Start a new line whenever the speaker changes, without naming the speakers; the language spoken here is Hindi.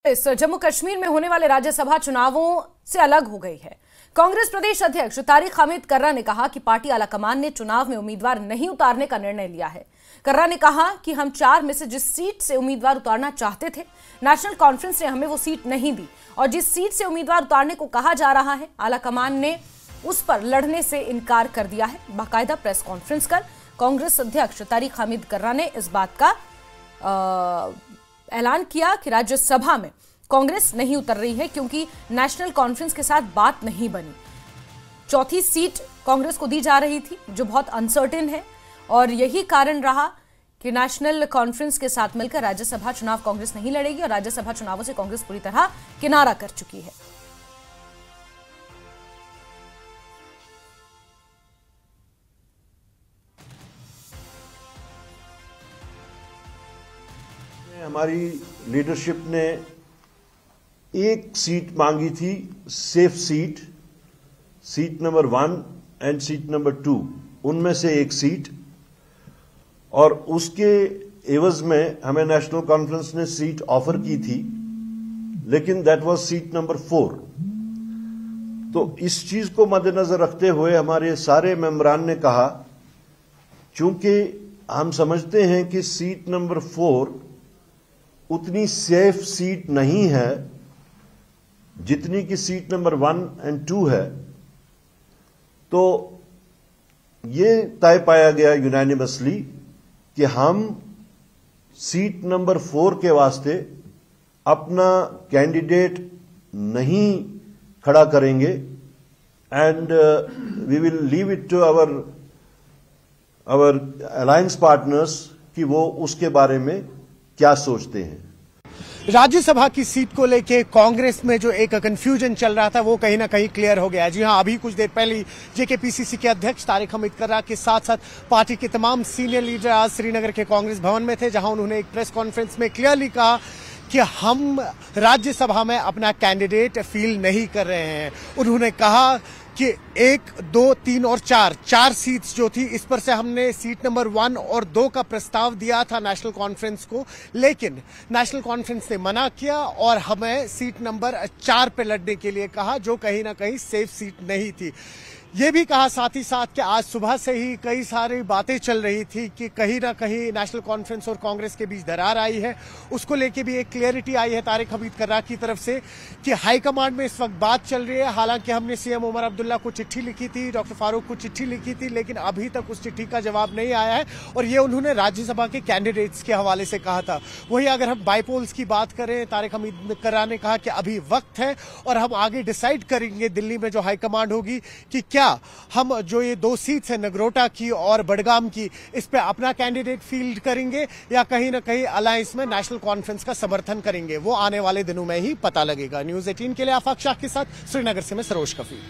इस जम्मू कश्मीर में होने वाले राज्यसभा चुनावों से अलग हो गई है। कांग्रेस प्रदेश अध्यक्ष तारिक हमीद कर्रा ने कहा कि पार्टी आलाकमान ने चुनाव में उम्मीदवार नहीं उतारने का निर्णय लिया है। कर्रा ने कहा कि हम 4 में से जिस सीट से उम्मीदवार उतारना चाहते थे, नेशनल कॉन्फ्रेंस ने हमें वो सीट नहीं दी और जिस सीट से उम्मीदवार उतारने को कहा जा रहा है, आलाकमान ने उस पर लड़ने से इनकार कर दिया है। बाकायदा प्रेस कॉन्फ्रेंस कर कांग्रेस अध्यक्ष तारिक हमीद कर्रा ने इस बात का ऐलान किया कि राज्यसभा में कांग्रेस नहीं उतर रही है क्योंकि नेशनल कॉन्फ्रेंस के साथ बात नहीं बनी। चौथी सीट कांग्रेस को दी जा रही थी जो बहुत अनसर्टेन है और यही कारण रहा कि नेशनल कॉन्फ्रेंस के साथ मिलकर राज्यसभा चुनाव कांग्रेस नहीं लड़ेगी और राज्यसभा चुनावों से कांग्रेस पूरी तरह किनारा कर चुकी है।
हमारी लीडरशिप ने एक सीट मांगी थी, safe seat number 1 and seat number 2, उनमें से एक सीट, और उसके एवज में हमें नेशनल कॉन्फ्रेंस ने सीट ऑफर की थी, लेकिन दैट वाज सीट नंबर 4। तो इस चीज को मद्देनजर रखते हुए हमारे सारे मेंबरान ने कहा, चूंकि हम समझते हैं कि सीट नंबर 4 उतनी सेफ सीट नहीं है जितनी कि सीट नंबर 1 एंड 2 है, तो ये तय पाया गया यूनानिमसली कि हम सीट नंबर 4 के वास्ते अपना कैंडिडेट नहीं खड़ा करेंगे and we will leave it to our alliance partners कि वो उसके बारे में क्या सोचते हैं।
राज्यसभा की सीट को लेके कांग्रेस में जो एक कंफ्यूजन चल रहा था वो कहीं ना कहीं क्लियर हो गया है। जी हां, अभी कुछ देर पहले जेकेपीसीसी के अध्यक्ष तारिक हमीद कर्रा के साथ साथ पार्टी के तमाम सीनियर लीडर आज श्रीनगर के कांग्रेस भवन में थे, जहां उन्होंने एक प्रेस कॉन्फ्रेंस में क्लियरली कहा कि हम राज्यसभा में अपना कैंडिडेट फील नहीं कर रहे हैं। उन्होंने कहा कि 1, 2, 3 और 4 सीट्स जो थी, इस पर से हमने सीट नंबर 1 और 2 का प्रस्ताव दिया था नेशनल कॉन्फ्रेंस को, लेकिन नेशनल कॉन्फ्रेंस ने मना किया और हमें सीट नंबर 4 पे लड़ने के लिए कहा, जो कहीं ना कहीं सेफ सीट नहीं थी। ये भी कहा साथ ही साथ कि आज सुबह से ही कई सारी बातें चल रही थी कि कहीं ना कहीं नेशनल कॉन्फ्रेंस और कांग्रेस के बीच दरार आई है। उसको लेके भी एक क्लियरिटी आई है तारिक हमीद कर्रा की तरफ से कि हाईकमांड में इस वक्त बात चल रही है। हालांकि हमने सीएम उमर अब्दुल्ला को चिट्ठी लिखी थी, डॉक्टर फारूक को चिट्ठी लिखी थी, लेकिन अभी तक उस चिट्ठी का जवाब नहीं आया है और ये उन्होंने राज्यसभा के कैंडिडेट्स के हवाले से कहा था। वही अगर हम बाईपोल्स की बात करें, तारिक हमीद कर्रा ने कहा कि अभी वक्त है और हम आगे डिसाइड करेंगे दिल्ली में जो हाईकमांड होगी कि क्या हम जो ये 2 सीट्स है नगरोटा की और बडगाम की, इस पे अपना कैंडिडेट फील्ड करेंगे या कहीं ना कहीं अलायंस में नेशनल कॉन्फ्रेंस का समर्थन करेंगे। वो आने वाले दिनों में ही पता लगेगा। न्यूज़ 18 के लिए आफाक शाह के साथ श्रीनगर से मैं सरोज कफी।